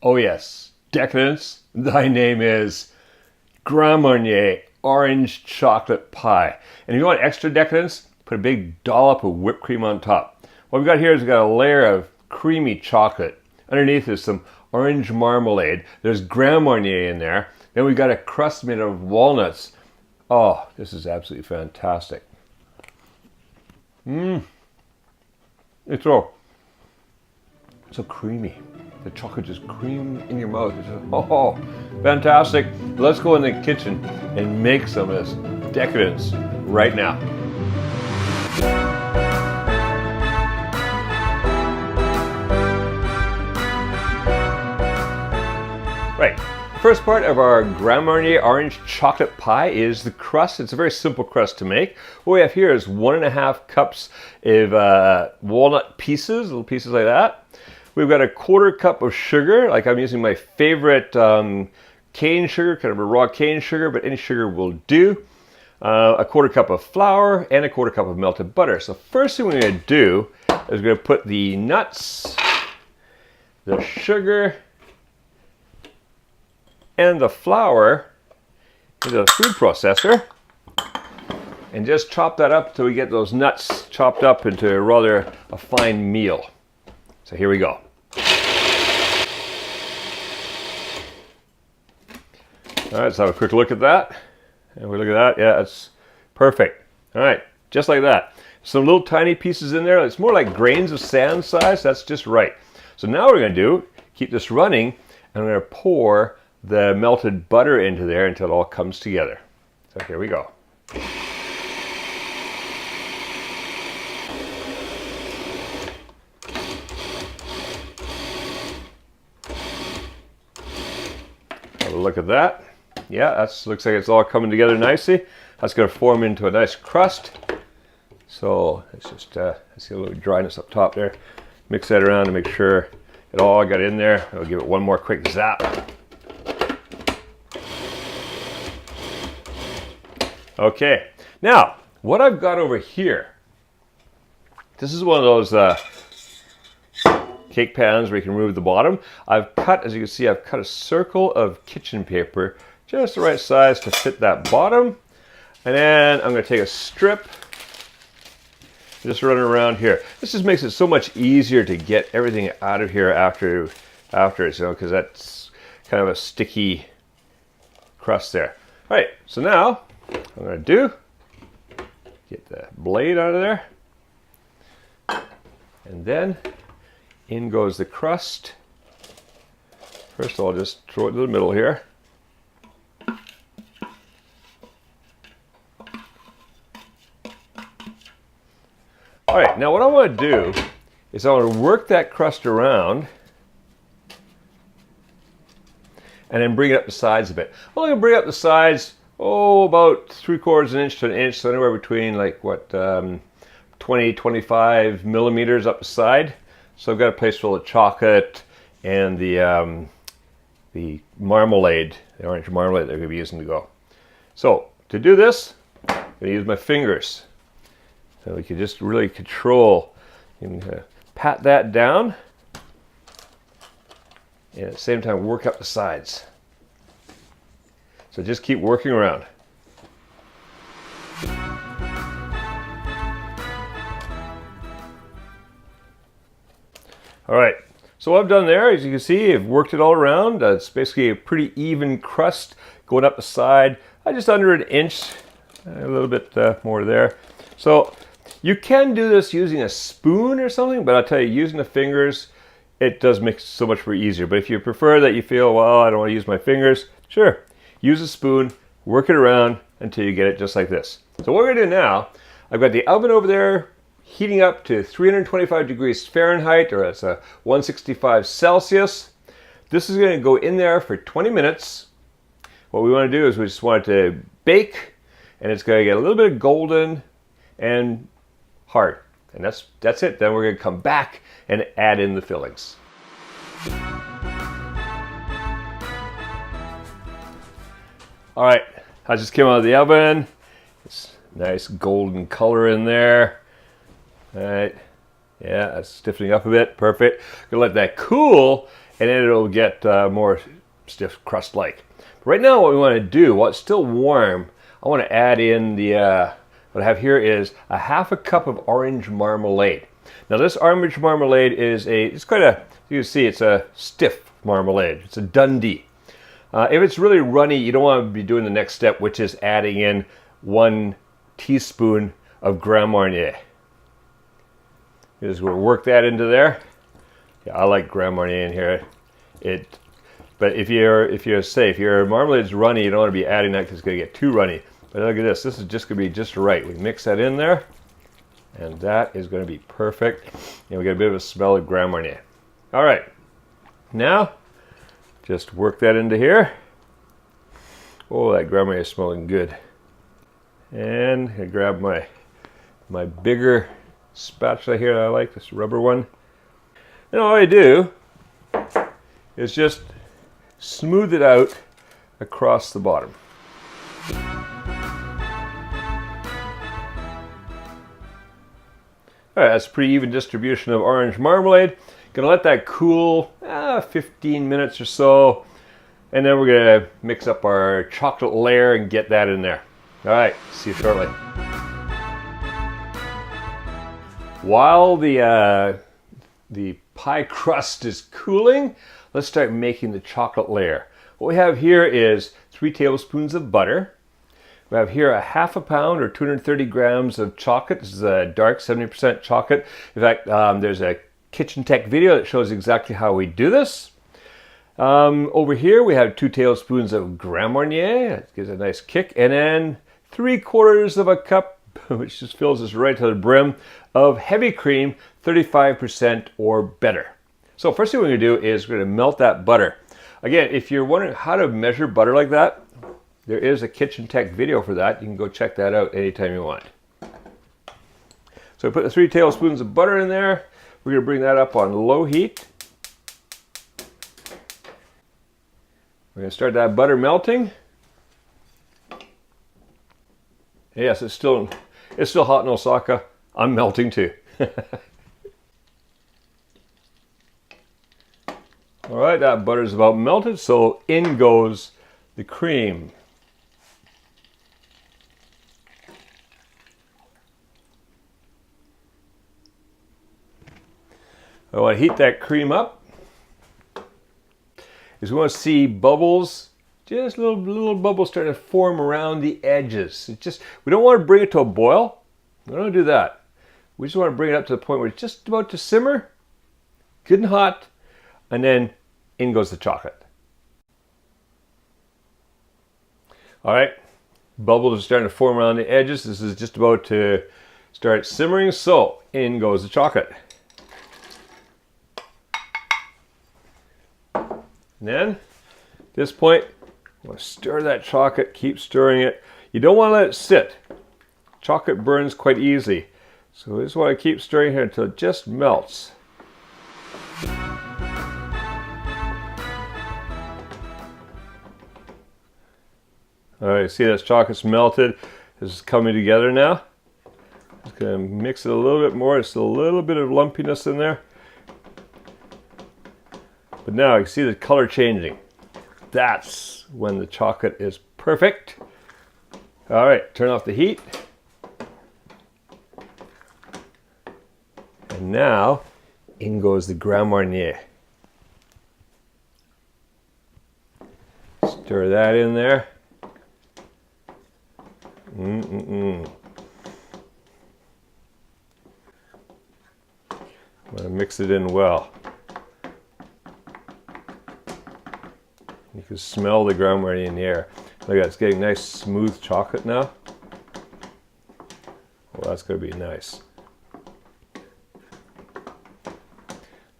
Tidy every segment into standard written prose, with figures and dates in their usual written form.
Oh yes, decadence, thy name is Grand Marnier orange chocolate pie. And if you want extra decadence, put a big dollop of whipped cream on top. What we've got here is we've got a layer of creamy chocolate. Underneath is some orange marmalade. There's Grand Marnier in there. Then we've got a crust made of walnuts. Oh, this is absolutely fantastic. It's so creamy. The chocolate just cream in your mouth. It's just, oh, fantastic. Let's go in the kitchen and make some of this decadence right now. Right. First part of our Grand Marnier orange chocolate pie is the crust. It's a very simple crust to make. What we have here is 1.5 cups of walnut pieces, little pieces like that. We've got a 1/4 cup of sugar, like I'm using my favorite cane sugar, kind of a raw cane sugar, but any sugar will do. A 1/4 cup of flour and a 1/4 cup of melted butter. So first thing we're going to do is we're going to put the nuts, the sugar, and the flour into the food processor and just chop that up until we get those nuts chopped up into rather a fine meal. So here we go. All right, let's have a quick look at that. And we look at that, yeah, it's perfect. All right, just like that. Some little tiny pieces in there. It's more like grains of sand size. That's just right. So now what we're going to do, keep this running, and we're going to pour the melted butter into there until it all comes together. So here we go. Have a look at that. Yeah, that looks like it's all coming together nicely. That's going to form into a nice crust. So let's just I see a little dryness up top there. Mix that around to make sure it all got in there. I'll give it one more quick zap. Okay, now what I've got over here, this is one of those cake pans where you can remove the bottom. I've cut, as you can see, I've cut a circle of kitchen paper, just the right size to fit that bottom. And then I'm going to take a strip, just run it around here. This just makes it so much easier to get everything out of here after it, you know, because that's kind of a sticky crust there. All right, so now what I'm going to do, get the blade out of there, and then in goes the crust. First of all, just throw it to the middle here. All right, now what I want to do is I want to work that crust around and then bring it up the sides a bit. I'm going to bring up the sides, about 3/4 inch to an inch, so anywhere between like what, 20, 25 millimeters up the side. So I've got a place full of chocolate and the marmalade, the orange marmalade that I'm going to be using to go. So to do this, I'm going to use my fingers. So we can just really control, you can pat that down and at the same time work up the sides. So just keep working around. All right, so what I've done there, as you can see, I've worked it all around. It's basically a pretty even crust going up the side, just under an inch, a little bit more there. So you can do this using a spoon or something, but I'll tell you, using the fingers, it does make it so much more easier. But if you prefer that, you feel, well, I don't want to use my fingers, sure. Use a spoon, work it around until you get it just like this. So what we're going to do now, I've got the oven over there heating up to 325 degrees Fahrenheit, or it's a 165 Celsius. This is going to go in there for 20 minutes. What we want to do is we just want it to bake, and it's going to get a little bit of golden and hard. And that's it. Then we're going to come back and add in the fillings. All right, I just came out of the oven. It's nice golden color in there. All right, yeah, that's stiffening up a bit. Perfect. Gonna let that cool, and then it'll get more stiff crust-like. Right now what we want to do, while it's still warm, I want to add in the, what I have here is a half a cup of orange marmalade. Now this orange marmalade is it's quite a, you can see it's a stiff marmalade. It's a Dundee. If it's really runny, you don't want to be doing the next step, which is adding in 1 teaspoon of Grand Marnier. Just going to work that into there. Yeah, I like Grand Marnier in here. But if your marmalade's runny, you don't want to be adding that because it's going to get too runny. But look at this. This is just going to be just right. We mix that in there, and that is going to be perfect. And we get a bit of a smell of Grand Marnier. All right. Now, just work that into here. Oh, that Grand Marnier is smelling good. And I grab my bigger spatula here that I like, this rubber one. And all I do is just smooth it out across the bottom. All right, that's a pretty even distribution of orange marmalade. Gonna let that cool 15 minutes or so, and then we're gonna mix up our chocolate layer and get that in there. All right, see you shortly. While the pie crust is cooling, let's start making the chocolate layer. What we have here is 3 tablespoons of butter. We have here a half a pound or 230 grams of chocolate. This is a dark 70% chocolate. In fact, there's a kitchen tech video that shows exactly how we do this. Over here we have 2 tablespoons of Grand Marnier. That gives a nice kick. And then 3/4 of a cup, which just fills us right to the brim, of heavy cream, 35% or better. So first thing we're going to do is we're going to melt that butter. Again, if you're wondering how to measure butter like that, there is a kitchen tech video for that. You can go check that out anytime you want. So I put the 3 tablespoons of butter in there. We're going to bring that up on low heat. We're going to start that butter melting. Yes, it's still hot in Osaka. I'm melting too. All right, that butter is about melted, so in goes the cream. I want to heat that cream up. Is we want to see bubbles, just little bubbles starting to form around the edges. We don't want to bring it to a boil. We don't want to do that. We just want to bring it up to the point where it's just about to simmer, good and hot, and then in goes the chocolate. All right, bubbles are starting to form around the edges. This is just about to start simmering, so in goes the chocolate. And then, at this point, you want to stir that chocolate, keep stirring it. You don't want to let it sit. Chocolate burns quite easy. So we just want to keep stirring here until it just melts. All right, see this chocolate's melted. This is coming together now. Just going to mix it a little bit more. There's still a little bit of lumpiness in there. But now you can see the color changing. That's when the chocolate is perfect. All right, turn off the heat. And now, in goes the Grand Marnier. Stir that in there. I'm going to mix it in well. You can smell the Grand Marnier in the air. Look at it, it's getting nice smooth chocolate now. Well, that's going to be nice.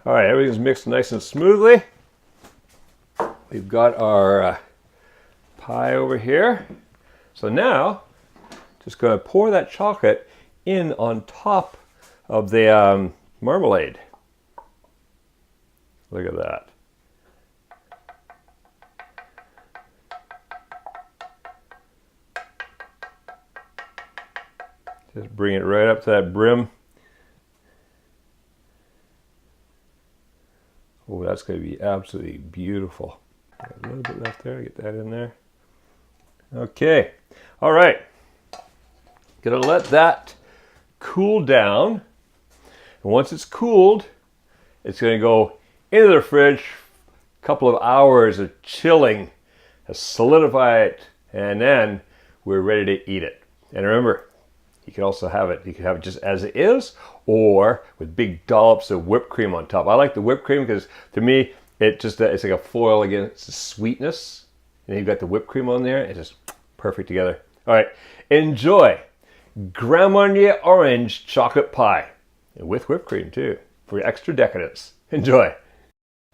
All right, everything's mixed nice and smoothly. We've got our pie over here. So now, just going to pour that chocolate in on top of the marmalade. Look at that. Just bring it right up to that brim. Oh, that's going to be absolutely beautiful. Got a little bit left there, get that in there. Okay, all right. Gonna let that cool down. And once it's cooled, it's gonna go into the fridge. A couple of hours of chilling to solidify it, and then we're ready to eat it. And remember, you can also have it, you can have it just as it is, or with big dollops of whipped cream on top. I like the whipped cream because to me, it's like a foil against the sweetness. And then you've got the whipped cream on there. It's just perfect together. All right, enjoy Grand Marnier orange chocolate pie. And with whipped cream too, for extra decadence. Enjoy.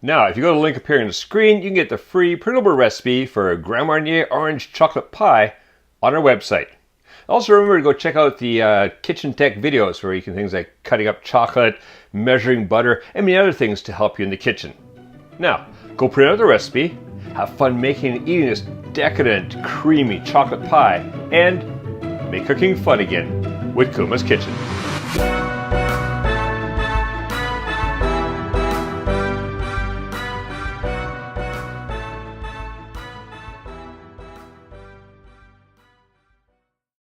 Now, if you go to the link appearing on the screen, you can get the free printable recipe for Grand Marnier orange chocolate pie on our website. Also remember to go check out the kitchen tech videos where you can things like cutting up chocolate, measuring butter, and many other things to help you in the kitchen. Now, go print out the recipe, have fun making and eating this decadent, creamy chocolate pie, and make cooking fun again with Kuma's Kitchen.